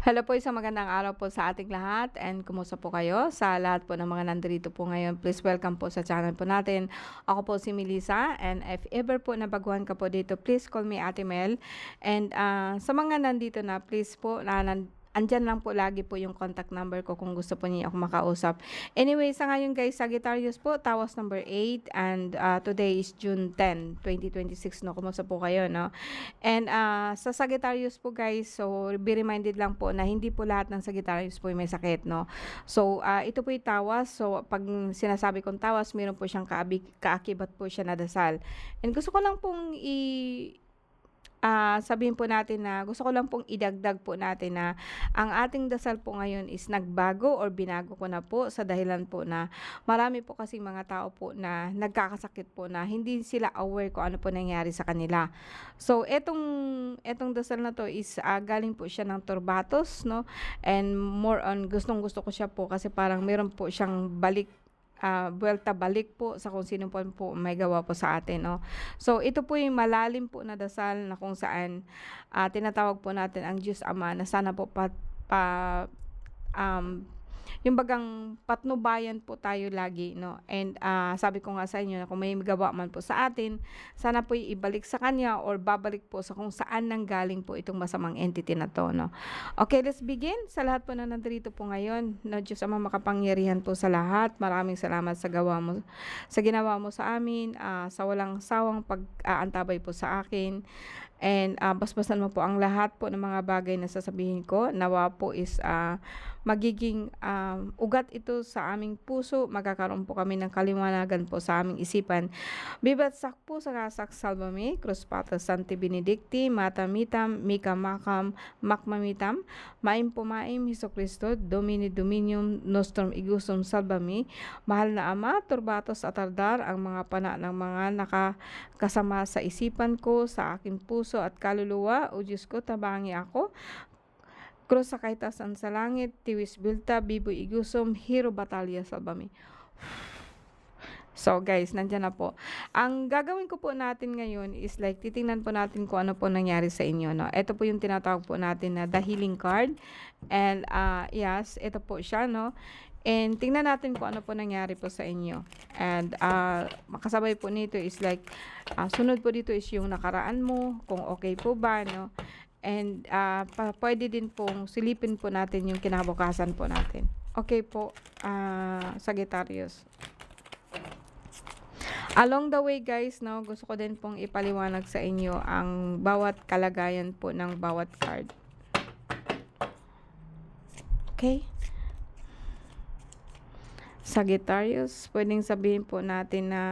Hello po, isang magandang araw po sa ating lahat and kumusta po kayo? Sa lahat po ng mga nandito po ngayon, please welcome po sa channel po natin. Ako po si Melissa and if ever po nabaguhan ka po dito, please call me Ate Mel. And sa mga nandito na, please po, andyan lang po lagi po yung contact number ko kung gusto po niyo ako makausap. Anyway, sa ngayon guys, Sagittarius po, tawas number 8 and today is June 10, 2026, no? Kumusta po kayo, no? And sa Sagittarius po guys, so be reminded lang po na hindi po lahat ng Sagittarius po may sakit, no? So ito po yung tawas. So pag sinasabi kong tawas, meron po siyang kaakibat po siya na dasal. And gusto ko lang pong sabihin po natin na gusto ko lang pong idagdag po natin na ang ating dasal po ngayon is nagbago or binago ko na po sa dahilan po na marami po kasing mga tao po na nagkakasakit po na hindi sila aware kung ano po nangyari sa kanila. So etong dasal na to is galing po siya ng Torbatos, no? And more on gustong-gusto ko siya po kasi parang meron po siyang buwelta balik po sa kung sino po may gawa po sa atin, no? So ito po yung malalim po na dasal na kung saan tinatawag po natin ang Diyos Ama na sana po um, yung bagang patnubayan po tayo lagi, no? And sabi ko nga sa inyo na kung may gawa man po sa atin, sana po ibalik sa kanya or babalik po sa kung saan nanggaling po itong masamang entity na to, no? Okay, let's begin. Sa lahat po na nandito po ngayon, no, Diyos Ama makapangyarihan po sa lahat. Maraming salamat sa ginawa mo sa amin, sa walang sawang pag-aantabay po sa akin. And basbasan mo po ang lahat po ng mga bagay na sasabihin ko. Nawa po is magiging ugat ito sa aming puso. Magkakaroon po kami ng kaliwanagan po sa aming isipan. Bibatsak po sa kasak salvami, Cruz Santi Benedicti, Matamitam, Mika Makam, Makmamitam, Maim Pumaim, Heso Kristo, Domini Dominium, Nostrum Igusum Salvami, Mahal na Ama, Turbatos at Ardar, ang mga pana ng mga nakakasama sa isipan ko, sa aking puso at kaluluwa. O Diyos ko, tabangi ako. Krus sa kaitasan sa langit, tiwis bilta, bibo igusum, hero batalya salbami. So guys, nandyan na po. Ang gagawin ko po natin ngayon is like titingnan po natin kung ano po nangyari sa inyo, no? Ito po yung tinatawag po natin na the healing card. And yes, ito po siya, no? And tingnan natin kung ano po nangyari po sa inyo. And makasabay po nito is like sunod po dito is yung nakaraan mo, kung okay po ba, no? And pwede din pong silipin po natin yung kinabukasan po natin. Okay po, Sagittarius. Along the way guys, no, gusto ko din pong ipaliwanag sa inyo ang bawat kalagayan po ng bawat card. Okay? Sagittarius, pwedeng sabihin po natin na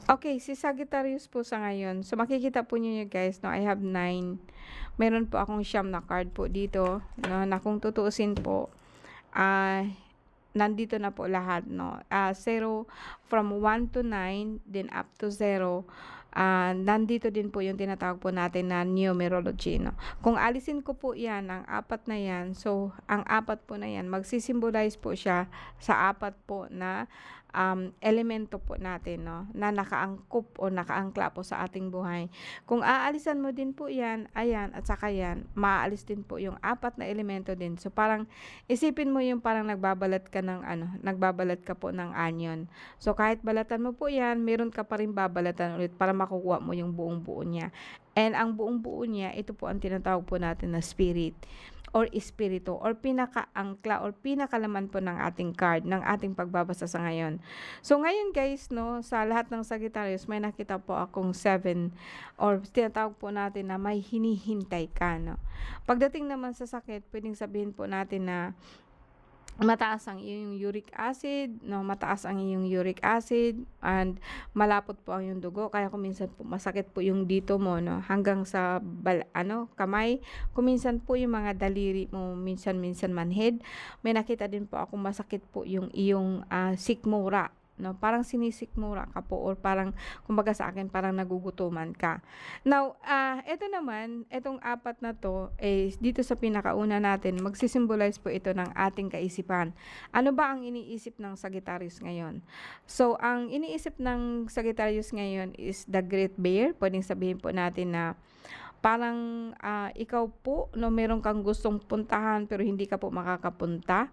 okay, si Sagittarius po sa ngayon. So makikita po niyo guys, no, I have 9. Meron po akong siyam na card po dito, no, na kung tutuusin po, nandito na po lahat, no. 0 from 1 to 9, then up to 0. Nandito din po yung tinatawag po natin na numerology, no. Kung alisin ko po yan, ang apat na yan, so ang apat po na yan, magsisimbolize po siya sa apat po na elemento po natin, no, na nakaangkop o nakaangkla po sa ating buhay. Kung aalisan mo din po yan, ayan, at saka yan, maaalis din po yung apat na elemento din. So parang isipin mo yung parang nagbabalat ka po ng onion. So kahit balatan mo po yan, meron ka pa rin babalatan ulit para makukuha mo yung buong buo niya. And ang buong buo niya, ito po ang tinatawag po natin na spirit or espiritu or pinakaangkla or pinakalaman po ng ating card, ng ating pagbabasa sa ngayon. So ngayon guys, no, sa lahat ng Sagittarius, may nakita po akong 7 or tinatawag po natin na may hinihintay ka, no. Pagdating naman sa sakit, pwedeng sabihin po natin na mataas ang iyong uric acid, no, mataas ang iyong uric acid and malapot po ang iyong dugo, kaya kuminsan po masakit po yung dito mo, no, hanggang sa kamay, kuminsan po yung mga daliri mo, minsan manhid. May nakita din po ako masakit po yung iyong sikmura, no? Parang sinisikmura ka po or parang kumbaga sa akin parang nagugutuman ka. Now, eto naman, etong apat na 'to, eh, dito sa pinakauna natin magsi-symbolize po ito ng ating kaisipan. Ano ba ang iniisip ng Sagittarius ngayon? So, ang iniisip ng Sagittarius ngayon is the Great Bear. Puwedeng sabihin po natin na parang, ikaw po 'no, meron kang gustong puntahan pero hindi ka po makakapunta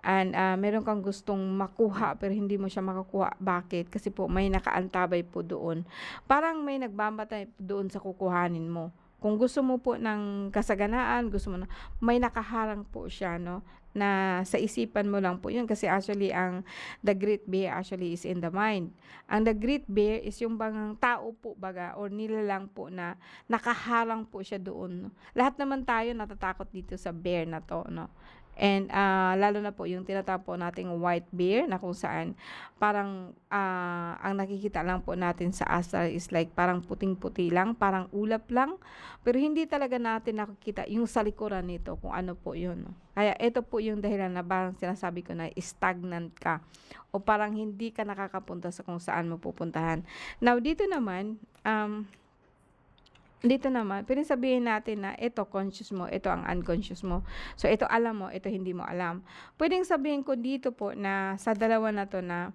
and, meron kang gustong makuha pero hindi mo siya makukuha. Bakit? Kasi po may nakaantabay po doon. Parang may nagmamatay doon sa kukuhanin mo. Kung gusto mo po ng kasaganaan, gusto mo na may nakaharang po siya 'no, na sa isipan mo lang po 'yun kasi actually ang the Great Bear actually is in the mind. Ang the Great Bear is yung bang tao po baga or nilalang po na nakaharang po siya doon 'no. Lahat naman tayo natatakot dito sa bear na 'to 'no. And, lalo na po yung tinatawag po nating white bear na kung saan parang, ang nakikita lang po natin sa astral is like parang puting-puti lang, parang ulap lang, pero hindi talaga natin nakikita yung sa likuran nito kung ano po yun 'no. Kaya ito po yung dahilan na parang sinasabi ko na stagnant ka o parang hindi ka nakakapunta sa kung saan mo pupuntahan. Now dito naman puwedeng sabihin natin na ito conscious mo, ito ang unconscious mo. So ito alam mo, ito hindi mo alam. Puwedeng sabihin ko dito po na sa dalawa na 'to na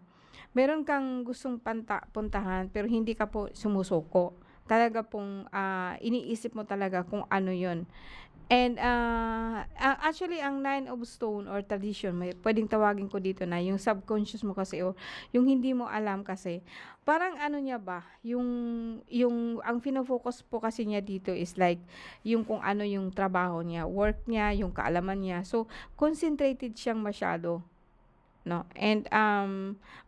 meron kang gustong puntahan pero hindi ka po sumusuko. Talaga pong, iniisip mo talaga kung ano 'yun. And, actually ang Nine of Stone or tradition may puwedeng tawagin ko dito na yung subconscious mo kasi o yung hindi mo alam kasi parang ano niya ba, yung ang fino-focus po kasi niya dito is like yung kung ano yung trabaho niya, work niya, yung kaalaman niya. So, concentrated siyang masyado. 'No, and,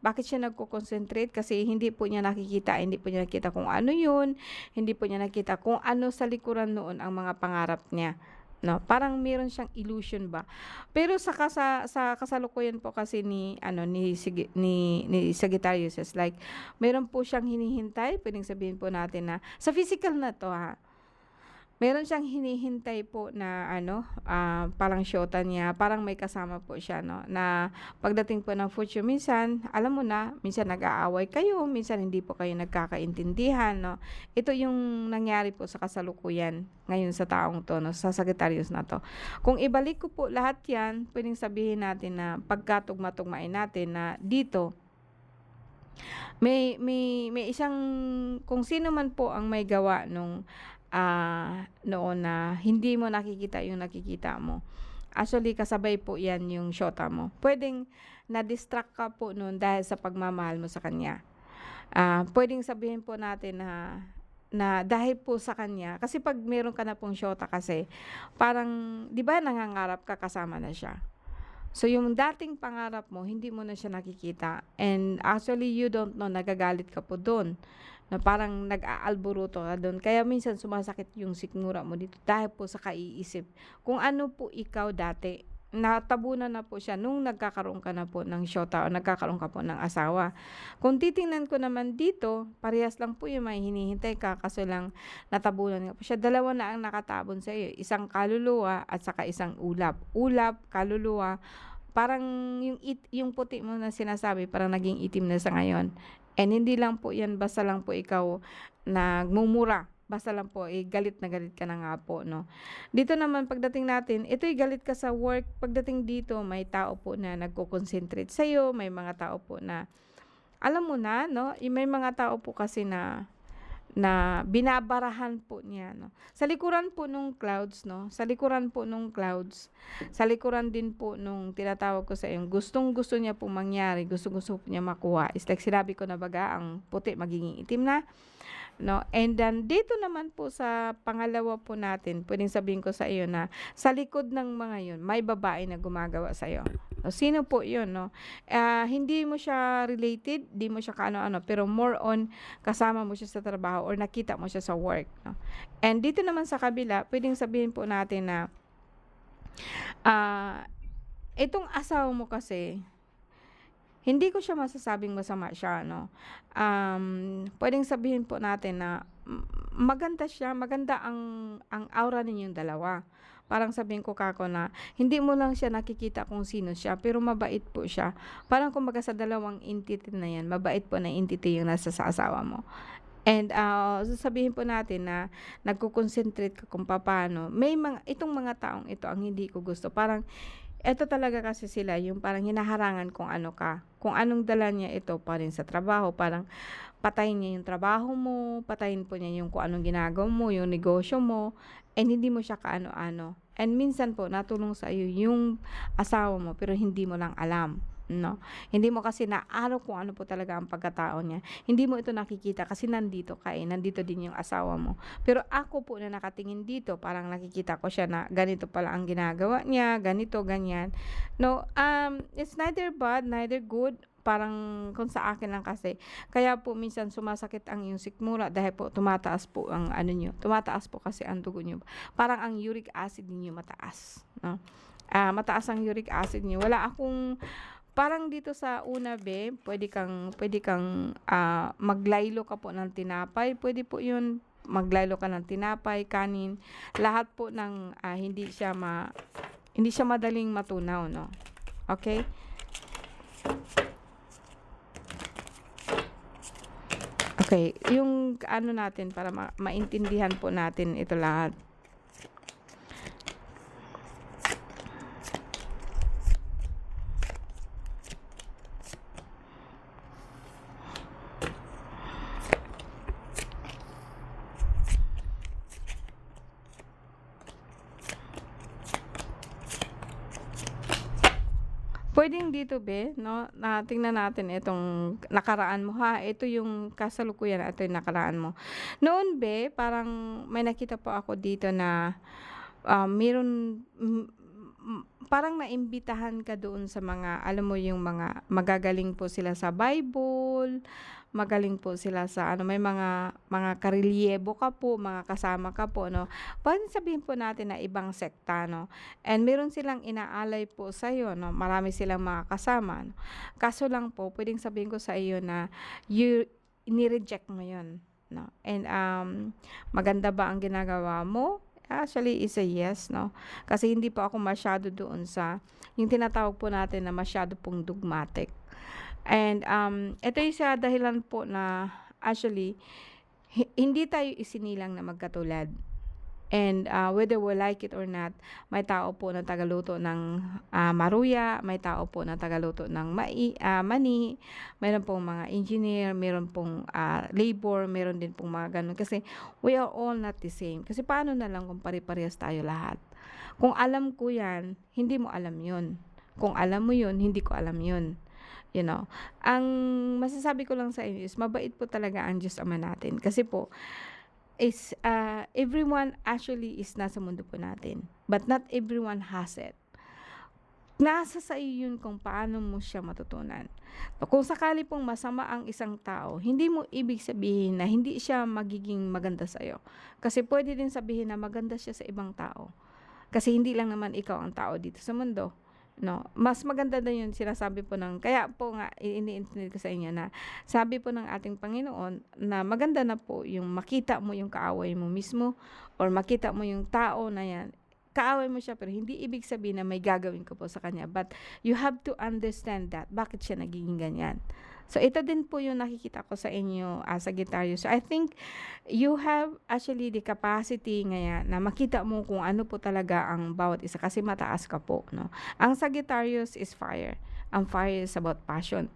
bakit siya nagko-concentrate kasi hindi po niya nakikita, hindi po niya nakita kung ano yun, hindi po niya nakita kung ano sa likuran noon ang mga pangarap niya, 'no. Parang meron siyang illusion ba. Pero sa kasalukuyan po kasi ni ano, ni Sagittarius is like meron po siyang hinihintay, puwedeng sabihin po natin na sa physical na 'to, meron siyang hinihintay po na ano, parang shota niya, parang may kasama po siya 'no, na pagdating po ng future minsan, alam mo na, minsan nag-aaway kayo, minsan hindi po kayo nagkakaintindihan 'no. Ito yung nangyari po sa kasalukuyan ngayon sa taong 'to 'no, sa Sagittarius na 'to. Kung ibalik ko po lahat 'yan, puwedeng sabihin natin na pagkatugma-tugmain natin na dito may isang kung sino man po ang may gawa nung, noon na hindi mo nakikita yung nakikita mo. Actually kasabay po 'yan yung shota mo. Puwedeng na-distract ka po nun dahil sa pagmamahal mo sa kanya. Puwedeng sabihin po natin na na dahil po sa kanya kasi 'pag meron ka na pong shota kasi parang 'di ba nangangarap ka kasama na siya. So, yung dating pangarap mo hindi mo na siya nakikita and actually you don't know nagagalit ka po dun, na parang nag-aalburuto ka dun. Kaya minsan sumasakit yung sikmura mo dito dahil po sa kaiisip kung ano po ikaw dati. Natabunan na po siya nung nagkakaroon ka na po ng shota o nagkakaroon ka po ng asawa. Kung titingnan ko naman dito, parehas lang po yung may hinihintay ka kaso lang natabunan nga po siya. Dalawa na ang nakatabon sa iyo, isang kaluluwa at saka isang ulap. Ulap, kaluluwa, parang yung puti mo na sinasabi parang naging itim na sa ngayon. And hindi lang po 'yan basta lang po ikaw nagmumura, basta lang po, galit na galit ka na nga po 'no. Dito naman pagdating natin, ito'y galit ka sa work, pagdating dito may tao po na nagko-concentrate sa'yo, may mga tao po na alam mo na 'no, may mga tao po kasi na na binabarahan po niya 'no. Sa likuran po nung clouds 'no, sa likuran po nung clouds, sa likuran din po nung tinatawag ko sa yung gustong-gusto niya pong mangyari, gustong-gusto po niya makuha is like sinabi ko na baga ang puti magiging itim na 'no. And then dito naman po sa pangalawa po natin, puwedeng sabihin ko sa iyo na sa likod ng mga 'yun may babae na gumagawa sa'yo. O sino po 'yun 'no? Hindi mo siya related, 'di mo siya kaano-ano, pero more on kasama mo siya sa trabaho or nakita mo siya sa work 'no. And dito naman sa kabila, puwedeng sabihin po natin na, ah, itong asawa mo kasi hindi ko siya masasabing masama siya, no? Puwedeng sabihin po natin na maganda siya, maganda ang aura ninyong dalawa. Parang sabihin ko kako na hindi mo lang siya nakikita kung sino siya, pero mabait po siya. Parang kumbaga sa dalawang entity na 'yan, mabait po na entity yung nasa sa asawa mo. And, sasabihin po natin na nagko-concentrate ka kung papaano may itong mga taong ito ang hindi ko gusto. Parang eto talaga kasi sila yung parang hinaharangan kung ano ka, kung anong dala niya ito pa rin sa trabaho, parang patayin niya yung trabaho mo, patayin po niya yung kung anong ginagawa mo, yung negosyo mo, and hindi mo siya kaano-ano. And minsan po natulong sa iyo yung asawa mo pero hindi mo lang alam, 'no? Hindi mo kasi naaraw kung ano po talaga ang pagkatao niya. Hindi mo ito nakikita kasi nandito ka, nandito din yung asawa mo. Pero ako po na nakatingin dito, parang nakikita ko siya na ganito pala ang ginagawa niya, ganito, ganyan. No, it's neither bad, neither good. Parang kung sa akin lang kasi. Kaya po minsan sumasakit ang iyong sikmura dahil po tumataas po ang ano niyo, tumataas po kasi ang dugo niyo. Parang ang uric acid niyo mataas, no? Mataas ang uric acid niyo. Wala akong parang dito sa una be, pwede kang maglaylo ka po ng tinapay. Pwede po 'yun. Maglaylo ka ng tinapay, kanin, lahat po ng hindi siya madaling matunaw, no? Okay? Okay, yung ano natin para maintindihan po natin ito lahat. Puwedeng dito be 'no, na tingnan natin itong nakaraan mo ha, ito yung kasalukuyan at ito yung nakaraan mo. Noon be, parang may nakita po ako dito na, meron parang naimbitahan ka doon sa mga alam mo yung mga magagaling po sila sa Bible, magaling po sila sa ano, may mga karelyebo ka po, mga kasama ka po 'no. Puwedeng sabihin po natin na ibang sekta 'no, and meron silang inaalay po sa'yo 'no, marami silang mga kasama 'no. Kaso lang po puwedeng sabihin ko sa iyo na ni-reject mo 'yun 'no, and, maganda ba ang ginagawa mo? Actually is a yes 'no, kasi hindi po ako masyado doon sa yung tinatawag po natin na masyado pong dogmatic. And, ito yung sa dahilan po na actually hindi tayo isinilang na magkatulad. And, whether we like it or not, may tao po na tagaluto ng, maruya, may tao po na tagaluto ng mani, meron pong mga engineer, meron pong, labor, meron din pong mga gano'n. Kasi we are all not the same. Kasi paano na lang kung pare-parehas tayo lahat? Kung alam ko 'yan, hindi mo alam 'yun. Kung alam mo 'yun, hindi ko alam 'yun. You know? Ang masasabi ko lang sa inyo is mabait po talaga ang Diyos Ama natin. Kasi po is, everyone actually is nasa mundo po natin, but not everyone has it. Nasa sa iyo yun kung paano mo siya matutunan. Kung sakali pong masama ang isang tao, hindi mo ibig sabihin na hindi siya magiging maganda sa'yo. Kasi pwede din sabihin na maganda siya sa ibang tao. Kasi hindi lang naman ikaw ang tao dito sa mundo. No, mas maganda na yun sinasabi po kaya po nga iniintindi ko sa inyo na sabi po ng ating Panginoon na maganda na po yung makita mo yung kaaway mo mismo or makita mo yung tao na yan, kaaway mo siya pero hindi ibig sabihin na may gagawin ka po sa kanya, but you have to understand that bakit siya nagiging ganyan. So ito din po yung nakikita ko sa inyo as a Sagittarius. So I think you have actually the capacity ngayon na makita mo kung ano po talaga ang bawat isa kasi mataas ka po, no? Ang Sagittarius is fire. Ang fire is about passion.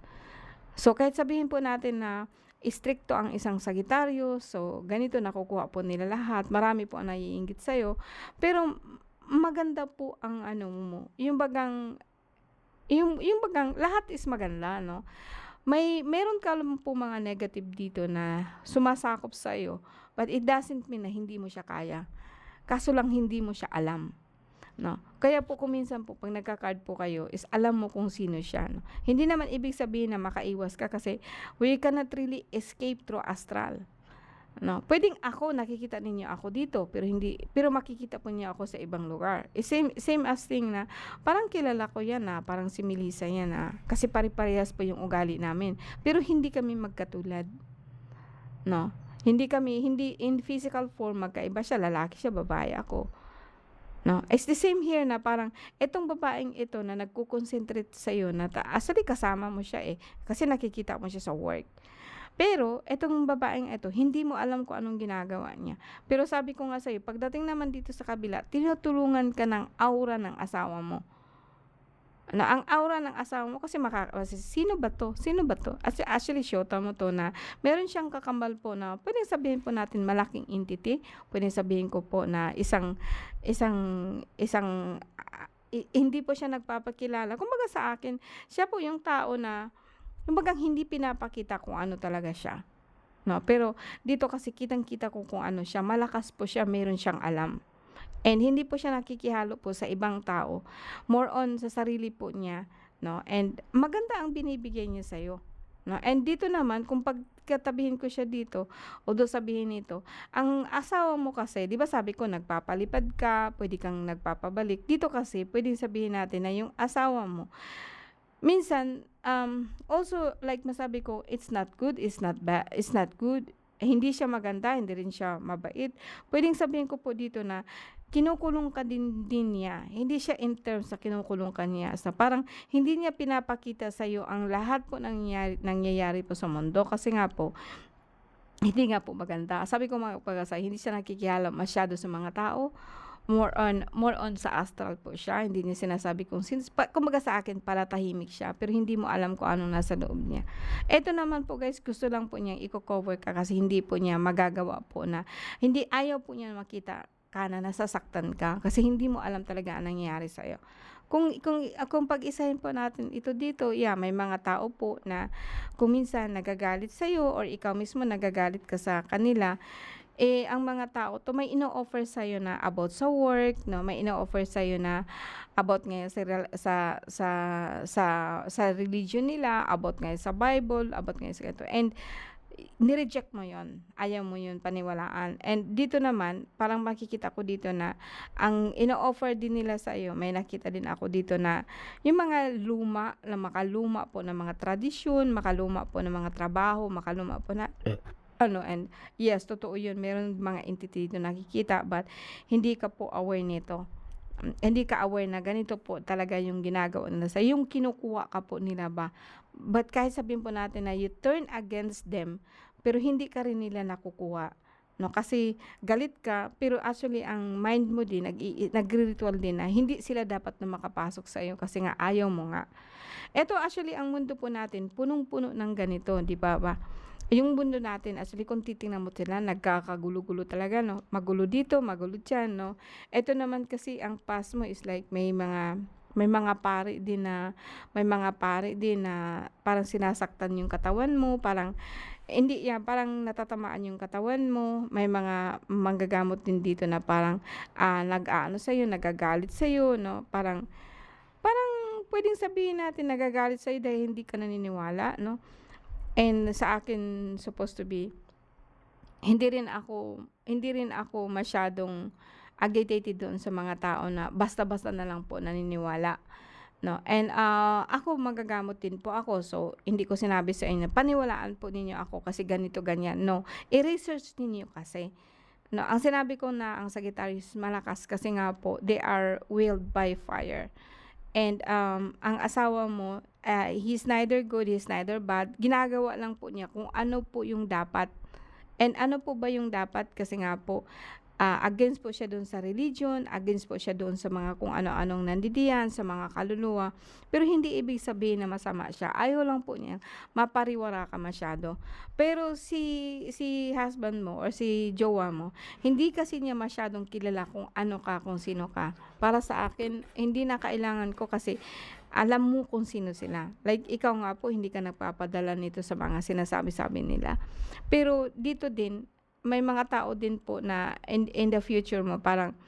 So kahit sabihin po natin na istrikto ang isang Sagittarius, so ganito nakukuha po nila lahat, marami po ang naiinggit sa'yo, pero maganda po ang ano mo, yung bagang lahat is maganda, no? Meron ka lang po mga negative dito na sumasakop sa iyo, but it doesn't mean na hindi mo siya kaya. Kaso lang hindi mo siya alam, no? Kaya po kung minsan po 'pag nagka-card po kayo is alam mo kung sino siya, no? Hindi naman ibig sabihin na makaiwas ka kasi we cannot really escape through astral. No, puwedeng ako nakikita ninyo ako dito pero makikita po niyo ako sa ibang lugar. Same same as thing na parang kilala ko 'yan, parang si Melissa 'yan, kasi pare-parehas po yung ugali namin, pero hindi kami magkatulad, 'no? Hindi in physical form magkaiba siya, lalaki siya, babae ako, 'no? It's the same here na parang itong babaeng ito na nagko-concentrate sa'yo na actually kasama mo siya, kasi nakikita mo siya sa work. Pero itong babaeng ito, hindi mo alam kung anong ginagawa niya. Pero sabi ko nga sa'yo, pagdating naman dito sa kabila, tinutulungan ka ng aura ng asawa mo. Na ang aura ng asawa mo kasi sino ba 'to? Sino ba 'to? Actually shota mo 'to na meron siyang kakambal po na puwedeng sabihin po natin malaking entity, puwedeng sabihin ko po na isang isang, hindi po siya nagpapakilala. Kumbaga sa akin, siya po yung tao na kumbagang hindi pinapakita kung ano talaga siya, 'no. Pero dito kasi kitang-kita ko kung ano siya, malakas po siya, meron siyang alam. And hindi po siya nakikihalo po sa ibang tao, more on sa sarili po niya, 'no, and maganda ang binibigay niya sa'yo, 'no. And dito naman kung pagkatabihin ko siya dito, although sabihin nito, ang asawa mo kasi 'di ba sabi ko nagpapalipad ka, puwede kang nagpapabalik. Dito kasi puwedeng sabihin natin na yung asawa mo minsan, also like masabi ko, it's not good, it's not good, hindi siya maganda, hindi rin siya mabait. Puwedeng sabihin ko po dito na kinukulong ka din niya. Hindi siya in terms na kinukulong ka niya sa parang hindi niya pinapakita sa'yo ang lahat po nangyayari po sa mundo kasi nga po, hindi nga po maganda. Sabi ko mga hindi siya nakikialam masyado sa mga tao, more on sa astral po siya. Hindi niya sinasabi kung kumbaga sa akin tahimik siya, pero hindi mo alam kung anong nasa loob niya. Eto naman po guys, gusto lang po niyang iko-cover ka kasi hindi po niya magagawa po na ayaw po niya makita ka na nasasaktan ka kasi hindi mo alam talaga ang nangyayari sa'yo. Kung pag-isahin po natin ito dito, may mga tao po na kung minsan nagagalit sa'yo or ikaw mismo nagagalit ka sa kanila, ang mga tao 'to may ino-offer sa'yo na about sa work, 'no, may ino-offer sa'yo na about ngayon sa religion nila, about ngayon sa Bible, about ngayon sa ganito, and ni-reject mo 'yon, ayaw mo 'yun paniwalaan. And dito naman parang makikita ko dito na ang ino-offer din nila sa'yo, may nakita din ako dito na yung mga makaluma po na mga tradisyon, makaluma po na mga trabaho, makaluma po na and yes, totoo 'yun, meron mga entity dito nakikita but hindi ka po aware nito. Hindi ka aware na ganito po talaga yung ginagawa nila yung kinukuha ka po nila ba. But kahit sabihin po natin na you turn against them, pero hindi ka rin nila nakukuha, 'no, kasi galit ka pero actually ang mind mo din nagri-ritual din na hindi sila dapat na makapasok sa iyo kasi nga ayaw mo nga. Eto actually ang mundo po natin punong-puno ng ganito, 'di ba? Yung mundo natin actually kung titingnan mo sila nagkakagulo-gulo talaga, 'no, magulo dito, magulo diyan, 'no. Eto naman kasi ang past mo is like may mga pari din na parang sinasaktan yung katawan mo, parang hindi parang natatamaan yung katawan mo. May mga manggagamot din dito na parang, nag-aano sa'yo, nagagalit sa'yo, 'no, parang parang puwedeng sabihin natin nagagalit sa'yo dahil hindi ka naniniwala, 'no. And sa akin supposed to be, hindi rin ako masyadong agitated doon sa mga tao na basta-basta na lang po naniniwala, 'no. And, ako manggagamot din po ako, so hindi ko sinabi sa inyo paniwalaan po ninyo ako kasi ganito, ganyan, no. I-research ninyo kasi, 'no. Ang sinabi ko na ang Sagittarius malakas kasi nga po they are willed by fire. And, ang asawa mo, he's neither good, he's neither bad. Ginagawa lang po niya kung ano po yung dapat. And ano po ba yung dapat kasi nga po, against po siya doon sa religion, against po siya doon sa mga kung ano-anong nandidiyan, sa mga kaluluwa. Pero hindi ibig sabihin na masama siya. Ayaw lang po niya mapariwara ka masyado. Pero si husband mo or si jowa mo, hindi kasi niya masyadong kilala kung ano ka, kung sino ka. Para sa akin, hindi na kailangan ko kasi alam mo kung sino sila. Like ikaw nga po, hindi ka nagpapadala nito sa mga sinasabi-sabi nila. Pero dito din, may mga tao din po na in the future mo parang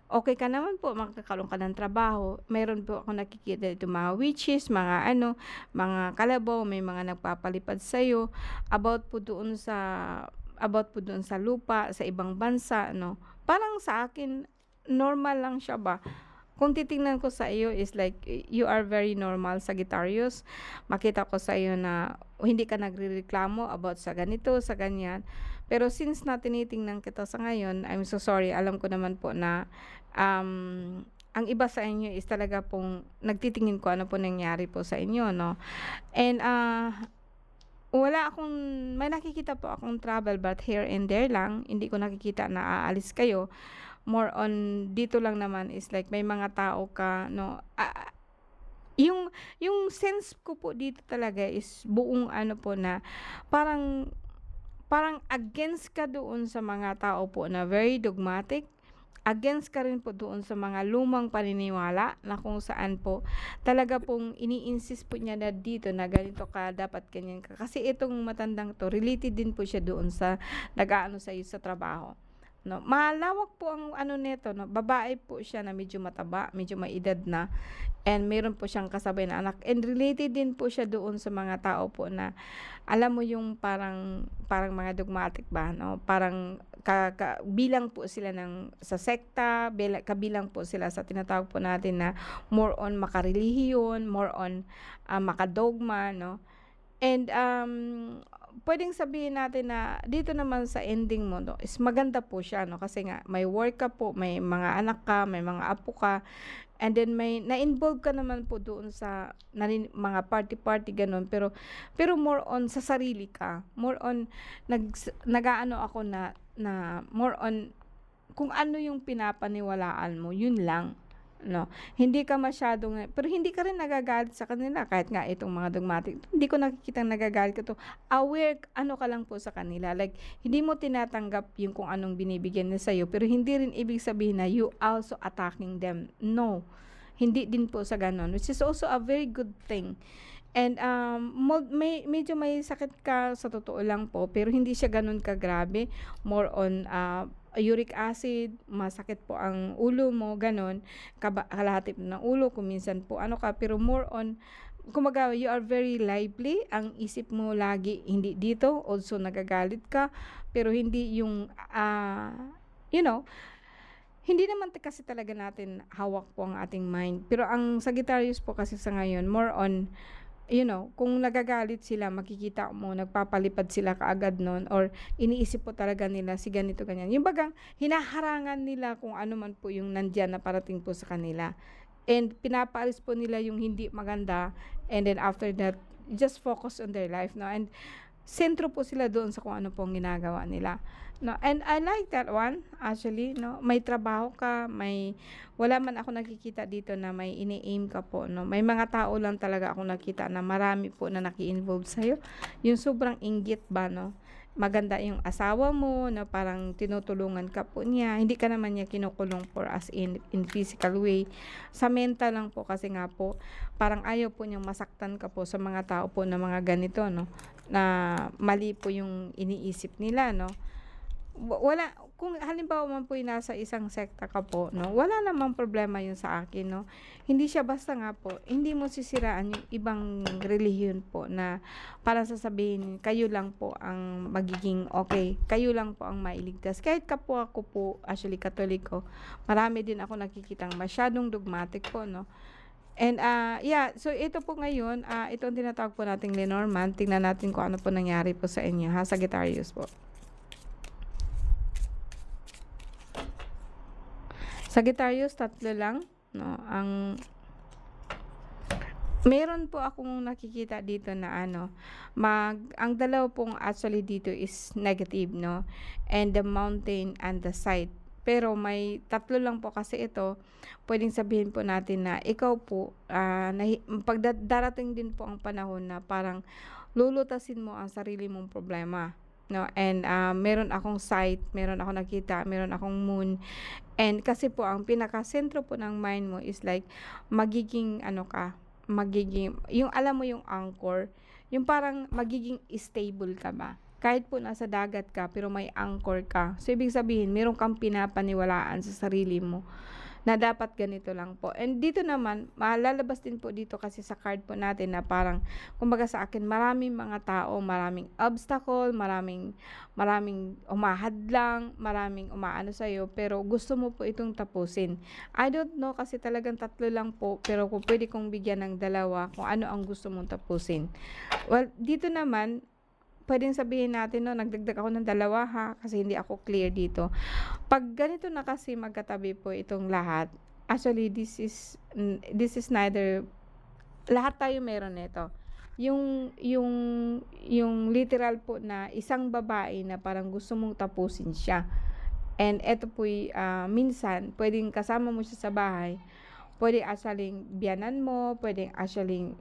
okay ka naman po, magkakaroon ka ng trabaho. Meron po akong nakikita dito mga witches, mga kalabaw, may mga nagpapalipad sa'yo about po doon sa about po doon sa lupa, sa ibang bansa, no? Parang sa akin, normal lang siya ba? Kung titingnan ko sa iyo is like you are very normal, Sagittarius. Makita ko sa iyo na hindi ka nagrereklamo about sa ganito, sa ganyan. Pero since na tinitingnan kita sa ngayon, I'm so sorry. Alam ko naman po na ang iba sa inyo is talaga pong nagtitingin ko ano po nangyari po sa inyo, no? And may nakikita po akong travel but here and there lang. Hindi ko nakikita na aalis kayo. More on dito lang naman is like may mga tao ka, no? Yung sense ko po dito talaga is buong ano po na parang parang against ka doon sa mga tao po na very dogmatic. Against ka rin po doon sa mga lumang paniniwala na kung saan po talaga pong ini-insist po niya na dito na ganito ka, dapat ganyan ka. Kasi itong matandang to, related din po siya doon sa nag-aano sa iyo sa trabaho. No, malawak po ang ano nito, no. Babae po siya na medyo mataba, medyo may edad na, and meron po siyang kasabay na anak. And related din po siya doon sa mga tao po na alam mo yung parang mga dogmatic ba, no? Parang bilang po sila sa sekta, kabilang po sila sa tinatawag po natin na more on makarelihiyon, more on makadogma, no? And pwedeng sabihin natin na dito naman sa ending mo, no, is maganda po siya, no, kasi nga may work ka po, may mga anak ka, may mga apo ka, and then may na-involve ka naman po doon sa mga party ganun, pero more on sa sarili ka, more on nag-aano ako na more on kung ano yung pinapaniwalaan mo, yun lang. No, hindi ka masyadong, pero hindi ka rin nagagalit sa kanila kahit nga itong mga dogmatic. Hindi ko nakikitang nagagalit ka to. Aware ano ka lang po sa kanila. Like hindi mo tinatanggap yung kung anong binibigyan nila sa iyo, pero hindi rin ibig sabihin na you also attacking them. No. Hindi din po sa ganon, which is also a very good thing. And medyo may sakit ka sa totoo lang po, pero hindi siya ganun kagrabe. More on uric acid, masakit po ang ulo mo, ganon, kalahati ng ulo, kung minsan po ano ka, pero more on, kumaga, you are very lively, ang isip mo lagi, hindi dito, also nagagalit ka, pero hindi yung, you know, hindi naman kasi talaga natin hawak po ang ating mind, pero ang Sagittarius po kasi sa ngayon, more on, you know, kung nagagalit sila, makikita mo, nagpapalipad sila kaagad nun, or iniisip po talaga nila si ganito, ganyan. Yung bagang, hinaharangan nila kung ano man po yung nandyan na parating po sa kanila. And pinapaalis po nila yung hindi maganda, and then after that, just focus on their life, no? And sentro po sila doon sa kung ano pong ginagawa nila. No, and I like that one actually, no. May trabaho ka, wala man ako nakikita dito na may ini-aim ka po, no. May mga tao lang talaga ako nakita na marami po na naki-involve sa iyo. Yung sobrang inggit ba, no. Maganda yung asawa mo, no, parang tinutulungan ka po niya. Hindi ka naman niya kinukulong for as in physical way. Sa mental lang po kasi nga po, parang ayaw po niyang masaktan ka po sa mga tao po na mga ganito, no, na mali po yung iniisip nila, no. Wala, kung halimbawa man po nasa isang sekta ka po, no, wala namang problema yun sa akin, no. Hindi siya basta nga po, hindi mo sisiraan yung ibang relihiyon po na parang sasabihin, kayo lang po ang magiging okay, kayo lang po ang mailigtas. Kahit kapwa ako po, actually Katoliko, marami din ako nakikitang masyadong dogmatic po, no. And yeah, so ito po ngayon, ito ang tinatawag po nating Lenormand. Tingnan natin kung ano po nangyari po sa inyo, ha, Sagittarius po. Sagittarius, 3 lang, no, meron po akong nakikita dito na ano, ang dalaw pong actually dito is negative, no, and the mountain and the side. Pero may 3 lang po kasi ito, pwedeng sabihin po natin na ikaw po, darating din po ang panahon na parang lulutasin mo ang sarili mong problema. No, and meron akong sight, meron akong nakita, meron akong moon, and kasi po ang pinakasentro po ng mind mo is like magiging ano ka, yung alam mo yung anchor, yung parang magiging stable ka ba, kahit po nasa dagat ka pero may anchor ka, so ibig sabihin meron kang pinapaniwalaan sa sarili mo na dapat ganito lang po. And dito naman, malalabas din po dito kasi sa card po natin na parang, kumbaga sa akin, maraming mga tao, maraming obstacle, maraming umahadlang, maraming umaano sa'yo, pero gusto mo po itong tapusin. I don't know kasi talagang 3 lang po, pero kung pwede kong bigyan ng 2 kung ano ang gusto mong tapusin. Well, dito naman, puwedeng sabihin natin 'no, nagdagdag ako ng 2 ha, kasi hindi ako clear dito. 'Pag ganito na kasi magkatabi po itong lahat, actually this is neither, lahat tayo meron nito. Yung yung literal po na isang babae na parang gusto mong tapusin siya. And eto po'y, minsan puwedeng kasama mo siya sa bahay, puwede actually biyenan mo, puwedeng actually,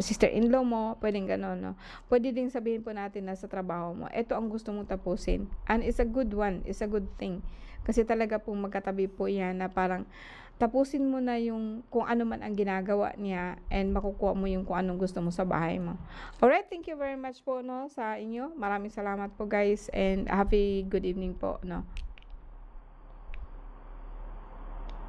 sister-in-law mo, puwedeng gano'n 'no. Puwede ding sabihin po natin na sa trabaho mo, eto ang gusto mong tapusin, and it's a good one, it's a good thing. Kasi talaga pong magkatabi po 'yan na parang tapusin mo na yung kung ano man ang ginagawa niya and makukuha mo yung kung anong gusto mo sa bahay mo. Alright, thank you very much po 'no, sa inyo. Maraming salamat po guys and happy good evening po 'no.